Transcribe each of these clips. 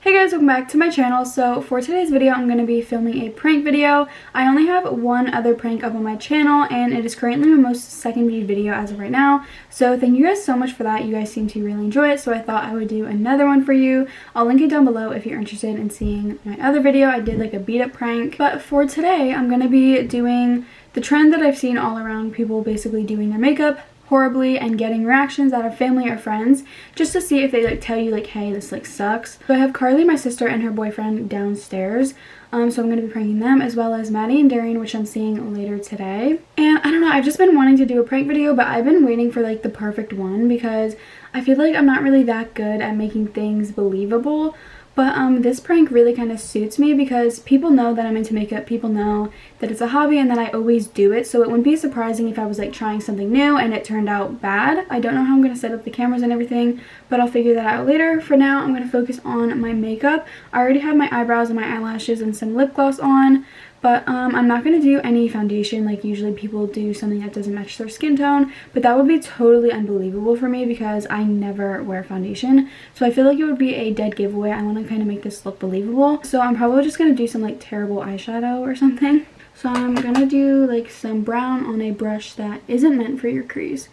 Hey guys, welcome back to my channel. So for today's video, I'm going to be filming a prank video. I only have one other prank up on my channel, and it is currently my most second viewed video as of right now. So thank you guys so much for that. You guys seem to really enjoy it, so I thought I would do another one for you. I'll link it down below if you're interested in seeing my other video. I did like a beat up prank. But for today, I'm going to be doing the trend that I've seen all around, people basically doing their makeup horribly and getting reactions out of family or friends just to see if they tell you hey, this sucks. So I have Carly, my sister, and her boyfriend downstairs, so I'm going to be pranking them, as well as Maddie and Darian, which I'm seeing later today. And I don't know, I've just been wanting to do a prank video, but I've been waiting for the perfect one because I feel like I'm not really that good at making things believable. But this prank really kind of suits me because people know that I'm into makeup, people know that it's a hobby and that I always do it, so it wouldn't be surprising if I was trying something new and it turned out bad. I don't know how I'm going to set up the cameras and everything, but I'll figure that out later. For now, I'm going to focus on my makeup. I already have my eyebrows and my eyelashes and some lip gloss on, but I'm not going to do any foundation like usually people do, something that doesn't match their skin tone, but that would be totally unbelievable for me because I never wear foundation, so I feel like it would be a dead giveaway. I want to kind of make this look believable, so I'm probably just going to do some terrible eyeshadow or something. So I'm going to do some brown on a brush that isn't meant for your crease,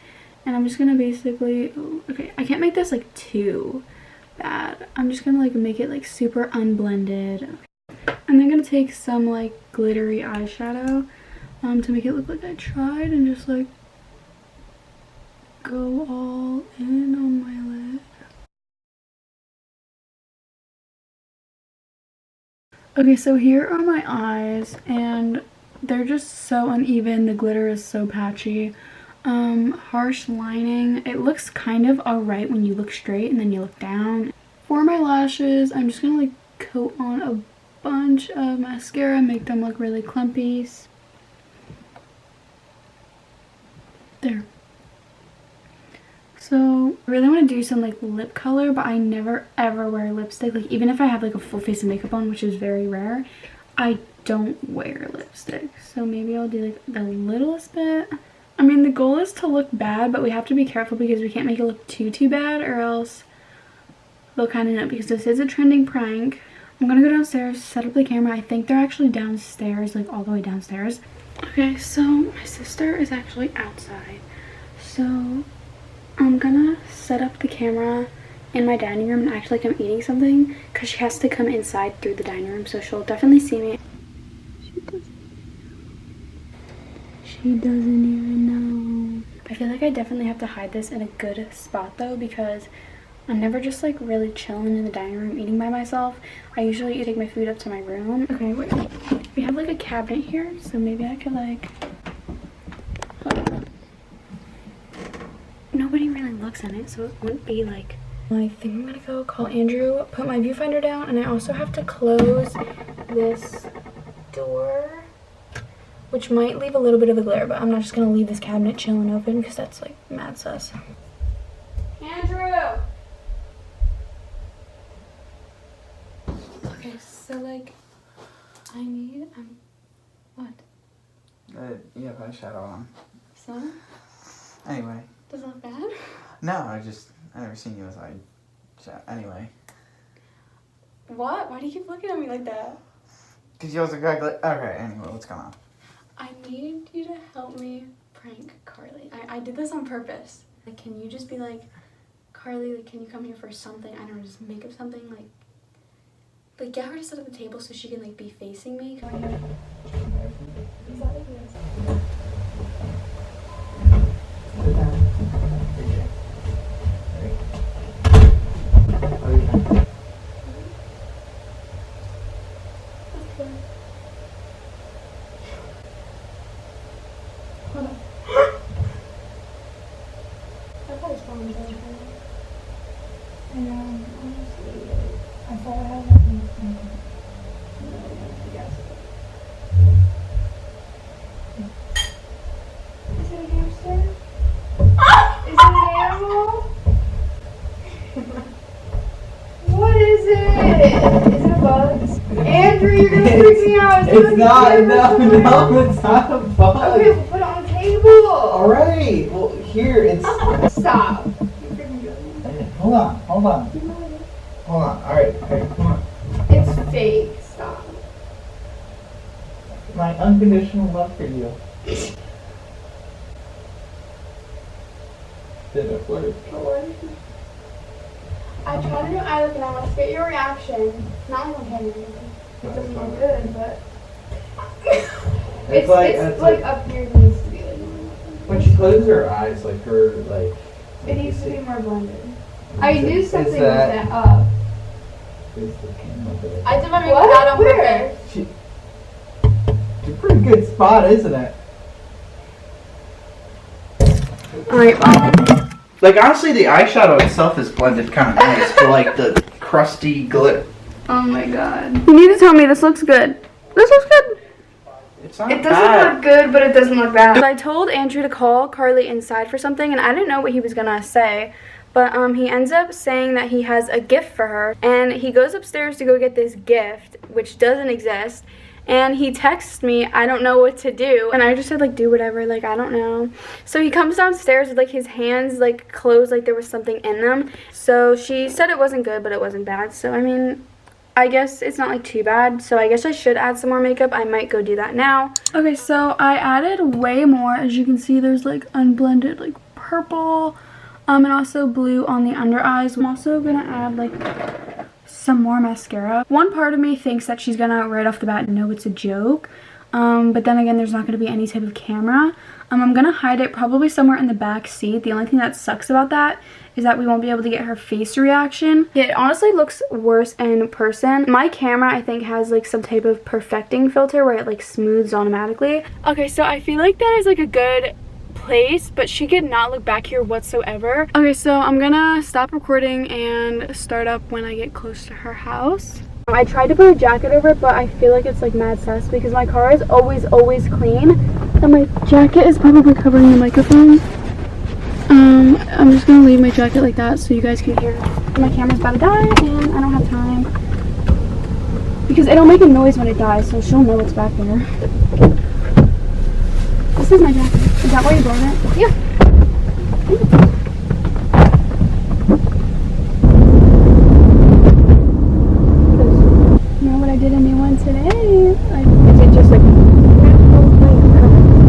and I'm just going to basically, okay, I can't make this too bad. I'm just going to make it super unblended. I'm then going to take some glittery eyeshadow to make it look like I tried, and just go all in on my lid. Okay, so here are my eyes, and they're just so uneven. The glitter is so patchy. Harsh lining. It looks kind of alright when you look straight and then you look down. For my lashes, I'm just going to coat on a bunch of mascara, make them look really clumpy. There. So I really want to do some lip color, but I never ever wear lipstick. Even if I have a full face of makeup on, which is very rare, I don't wear lipstick. So maybe I'll do the littlest bit. I mean, the goal is to look bad, but we have to be careful because we can't make it look too bad, or else they'll kind of know, because this is a trending prank. I'm gonna go downstairs, set up the camera. I think they're actually downstairs, all the way downstairs. Okay, so my sister is actually outside. So I'm gonna set up the camera in my dining room and act like I'm eating something, because she has to come inside through the dining room, so she'll definitely see me. She doesn't even know. I feel like I definitely have to hide this in a good spot though, because I'm never just really chilling in the dining room eating by myself. I usually take my food up to my room. Okay, wait. We have a cabinet here, so maybe I could nobody really looks in it, so it wouldn't be I think I'm gonna go call Andrew, put my viewfinder down, and I also have to close this door, which might leave a little bit of a glare, but I'm not just gonna leave this cabinet chilling open because that's mad sus. Andrew! Okay, so I need, what? You have eyeshadow on. So? Anyway. Does it look bad? No, I never seen you with eyeshadow. Anyway. What? Why do you keep looking at me like that? Because you also got okay, anyway, what's going on? I need you to help me prank Carly. I did this on purpose. Can you just be Carly, can you come here for something? I don't know, just make up something, get her to sit at the table so she can be facing me. Hold on. I thought it was fine. Honestly, I thought I had Is it a hamster? Is it an animal? What is it? Is it a bug? Andrew, you're gonna freak me out. It's not, no, it's not a bug. Okay, we'll put it on the table. Alright, well, here, it's... Stop. Hold on. Hold on. Alright, come on. It's fake. Stop. My unconditional love for you. Did it work? I tried to do eye look and I want to get your reaction. Not on camera. It doesn't look good, but it's like up here. It needs to be like more. When she closes her eyes, like her it needs to be more blended. I knew something was that up. Is the camera there? I did my makeup out on Where? purpose. It's a pretty good spot, isn't it? Alright, Like, honestly, the eyeshadow itself is blended kind of nice for, like, the crusty glitter. oh my god. You need to tell me this looks good. This looks good. It's not It bad. doesn't look good, but it doesn't look bad. I told Andrew to call Carly inside for something, and I didn't know what he was gonna say. But he ends up saying that he has a gift for her. And he goes upstairs to go get this gift, which doesn't exist. And he texts me, I don't know what to do. And I just said, like, do whatever, like, I don't know. So he comes downstairs with, like, his hands, like, closed, like there was something in them. So she said it wasn't good, but it wasn't bad. So, I mean, I guess it's not, like, too bad. So I guess I should add some more makeup. I might go do that now. Okay, so I added way more. As you can see, there's, like, unblended, like, purple, and also blue on the under eyes. I'm also gonna add, like, some more mascara. One part of me thinks that she's gonna right off the bat know it's a joke, but then again, there's not gonna be any type of camera. I'm gonna hide it probably somewhere in the back seat. The only thing that sucks about that is that we won't be able to get her face reaction. It honestly looks worse in person. My camera, I think, has like some type of perfecting filter where it like smooths automatically. Okay, so I feel like that is like a good place, but she could not look back here whatsoever. Okay, so I'm gonna stop recording and start up when I get close to her house. I tried to put a jacket over it, but I feel like it's like mad sus because my car is always clean and my jacket is probably covering the microphone. I'm just gonna leave my jacket like that so you guys can hear. My camera's about to die and I don't have time because it'll make a noise when it dies, so she'll know it's back there. This is my jacket. Is that why you brought it? Yeah. You know what I did a new one today? Is it just like...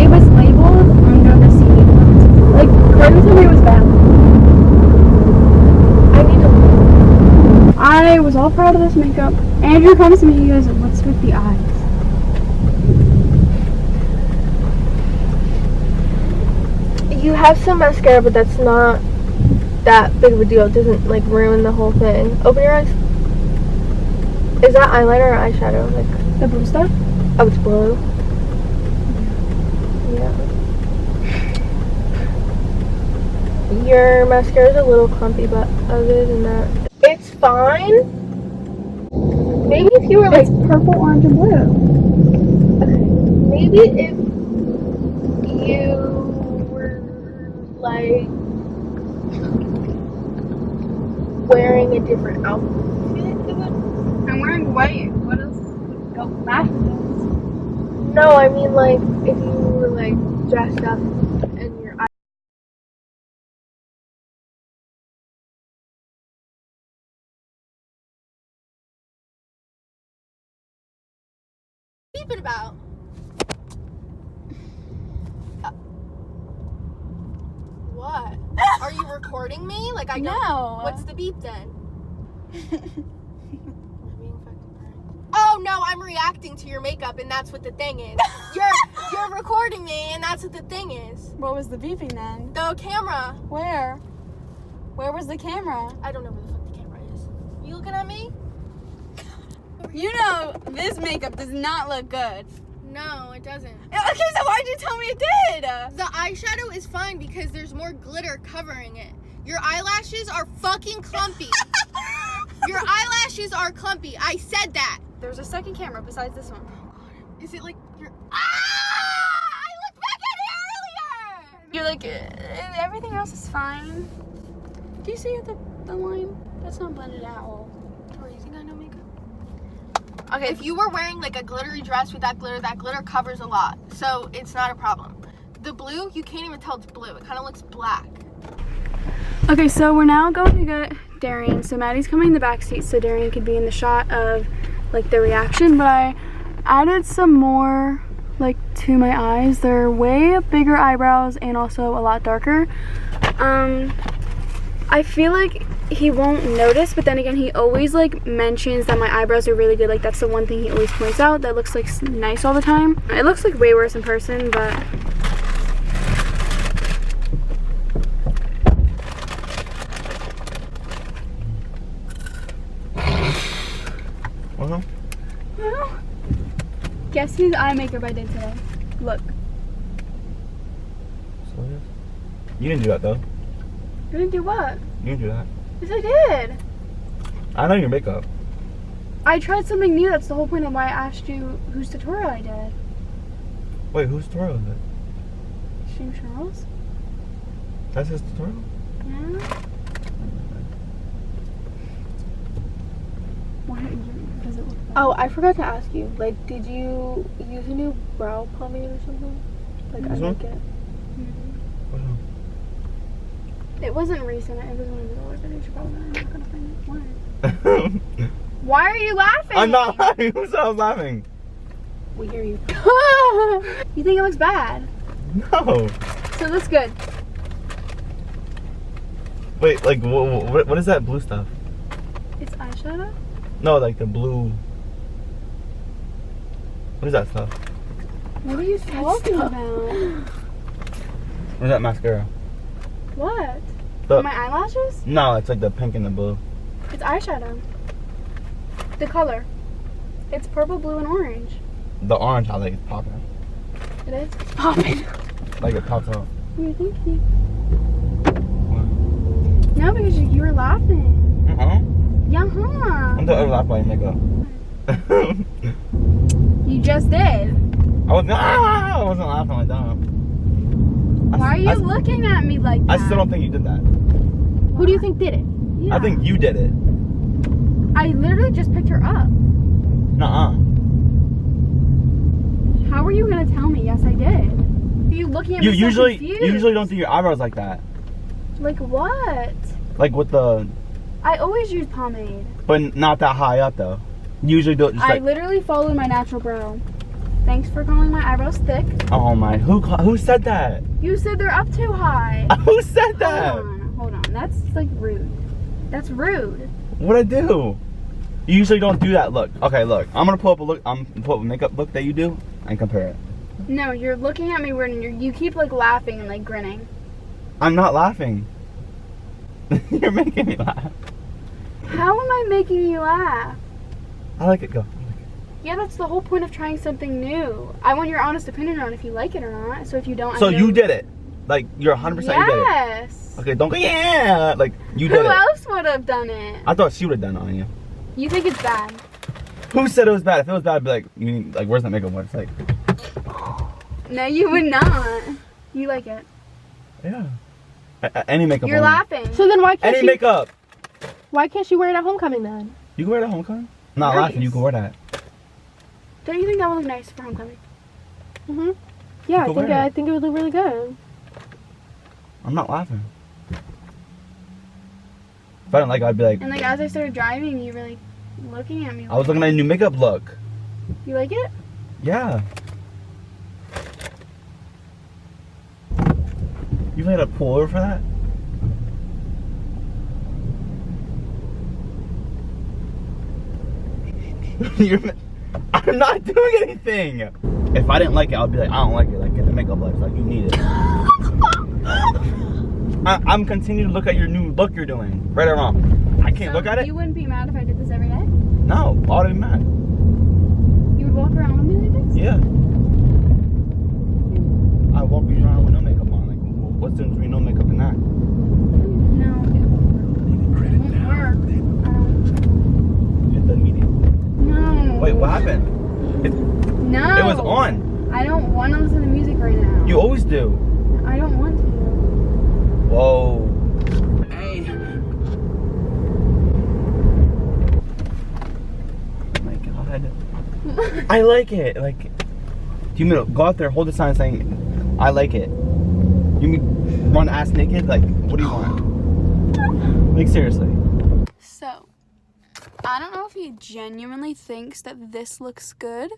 It was labeled under the CD. Like, Carly told me it was bad. I was all proud of this makeup. Andrew comes to me, he goes, what's with the eyes? You have some mascara, but that's not that big of a deal. It doesn't like ruin the whole thing. Open your eyes. Is that eyeliner or eyeshadow? Like The blue stuff? oh, it's blue. Yeah. Your mascara is a little clumpy, but other than that, it's fine. Maybe if you were like It's purple, orange, and blue. okay. Maybe if you like wearing a different outfit, it would... I'm wearing white. What else would go match with this? No, I mean like if you were like dressed up and your eyes beeping about. What? Are you recording me? Like I don't. No. What's the beep then? Oh no, I'm reacting to your makeup, and that's what the thing is. You're recording me, and that's what the thing is. What was the beeping then? The camera. Where? Where was the camera? I don't know where the fuck the camera is. You looking at me? You know, this makeup does not look good. No, it doesn't. Okay, so why'd you tell me it did? The eyeshadow is fine because there's more glitter covering it. Your eyelashes are fucking clumpy. Your eyelashes are clumpy. I said that. There's a second camera besides this one. Is it like your... I looked back at it earlier! You're like, everything else is fine. Do you see the line? That's not blended at all. Tori, you think I know makeup? Okay, if you were wearing like a glittery dress with that glitter covers a lot. So it's not a problem. The blue, you can't even tell it's blue. It kind of looks black. Okay, so we're now going to get Darian. So Maddie's coming in the back seat so Darian could be in the shot of like the reaction, but I added some more like to my eyes. They're way bigger eyebrows and also a lot darker. I feel like he won't notice, but then again, he always like mentions that my eyebrows are really good. Like that's the one thing he always points out that looks like nice all the time. It looks like way worse in person, but guess whose eye makeup I did today? Look. You didn't do that though. You didn't do what? You didn't do that. Yes, I did. I know your makeup. I tried something new. That's the whole point of why I asked you whose tutorial I did. Wait, whose tutorial is it? Shane Charles? That's his tutorial? Yeah. Why does it look bad? Oh, I forgot to ask you. Like, did you use a new brow pomade or something? Like, I like it. What's wrong? It wasn't recent. It was one of the older videos. You probably I'm not gonna find it. Why? Why are you laughing? I'm not laughing. Who said I was laughing? We hear you. You think it looks bad? No. So it looks good. Wait, like, what is that blue stuff? It's eyeshadow? No, like the blue. What is that stuff? What are you talking about? What is that mascara? What? The, My eyelashes? no, it's like the pink and the blue. It's eyeshadow. The color. It's purple, blue, and orange. The orange, I like it's popping. It is? It's popping. Like it pops out. You're thinking. No, because you were laughing. Yeah, huh? I'm ever laugh by your makeup. You just did. I wasn't laughing like that. Why are you looking at me like that? I still don't think you did that. Who do you think did it? Yeah. I think you did it. I literally just picked her up. Nuh-uh. How are you gonna tell me? Yes, I did. Are you looking at me You so confused? usually don't do your eyebrows like that. Like what? Like with the, I always use pomade. but not that high up though. You usually do it just I like. literally followed my natural brow. Thanks for calling my eyebrows thick. Oh my! Who said that? You said they're up too high. Who said that? Hold on. That's like rude. That's rude. What'd I do? You usually don't do that look. Okay, look. I'm gonna pull up a look. I'm gonna pull up a makeup look that you do and compare it. No, you're looking at me weird and you keep like laughing and like grinning. I'm not laughing. You're making me laugh. How am I making you laugh? I like it. Go. Yeah, that's the whole point of trying something new. I want your honest opinion on if you like it or not. So if you don't, So I know. you did it. Like you're 100% you did it. Yes. Okay, don't go. Yeah. Like you did Who it. else would have done it? I thought she would have done it on you. You think it's bad? Who said it was bad? If it was bad, I'd be like, you mean, like, where's that makeup one? It's like, No, you would not. You like it. yeah. Any makeup. You're on you. laughing. So then why can't Any makeup. Why can't she wear it at homecoming then? You can wear that homecoming. I'm not Nice. laughing. You can wear that. Don't you think that would look nice for homecoming? Mhm. Yeah, You can wear I it. think it would look really good. I'm not laughing. If I didn't like it, I'd be like, And like as I started driving, you were like looking at me. I was looking at a new makeup look. You like it? Yeah. You had a pull over for that? I'm not doing anything. If I didn't like it, I'd be like, I don't like it. Like, get the makeup lights. Like, you need it. I'm continuing to look at your new look you're doing. Right or wrong. I can't So look at it. You wouldn't be mad if I did this every day? No, why would I be mad? You would walk around with me like this? Yeah. I walk around with no makeup on. Like, what's the difference between no makeup and that? No. It won't work. Hit the medium. No. Wait, what happened? No. It was on. I don't want to listen to music right now. You always do. I don't want to. Whoa. Hey. Oh my god. I like it. Like, do you mean to go out there, hold the sign saying, I like it? You mean run ass naked? Like, what do you want? Like, seriously. So, I don't know if he genuinely thinks that this looks good,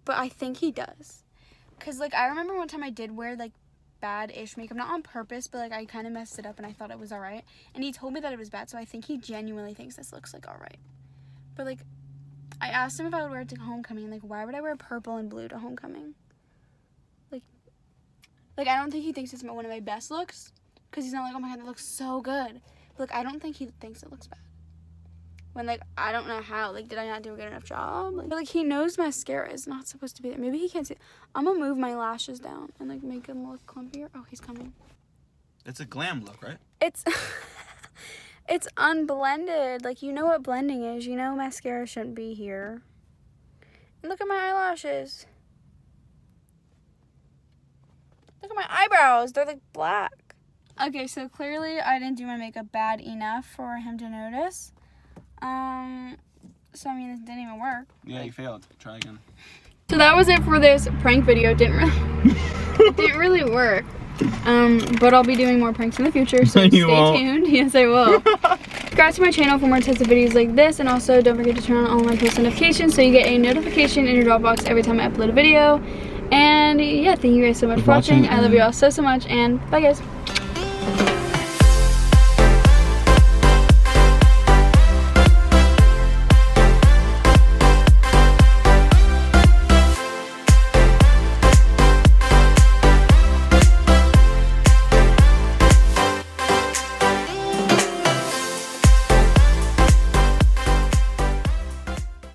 but I think he does. Because, like, I remember one time I did wear, like, bad-ish makeup, not on purpose, but, like, I kind of messed it up and I thought it was alright. And he told me that it was bad, so I think he genuinely thinks this looks, like, alright. But, like, I asked him if I would wear it to homecoming. Like, why would I wear purple and blue to homecoming? Like, I don't think he thinks it's one of my best looks. Because he's not like, oh my god, that looks so good. But, like, I don't think he thinks it looks bad. When, like, I don't know how. Like, did I not do a good enough job? Like, he knows mascara is not supposed to be there. Maybe he can't see. I'm gonna move my lashes down and, like, make them look clumpier. Oh, he's coming. It's a glam look, right? It's... it's unblended. Like, you know what blending is. You know mascara shouldn't be here. And look at my eyelashes. Look at my eyebrows. They're, like, black. Okay, so clearly I didn't do my makeup bad enough for him to notice. So I mean, it didn't even work. Yeah, you failed. Try again. So that was it for this prank video. It didn't really work. But I'll be doing more pranks in the future, so stay tuned. Yes, I will. Subscribe to my channel for more types of videos like this, and also don't forget to turn on all my post notifications so you get a notification in your Dropbox every time I upload a video. And yeah, thank you guys so much for watching. I love you all so much, and bye guys.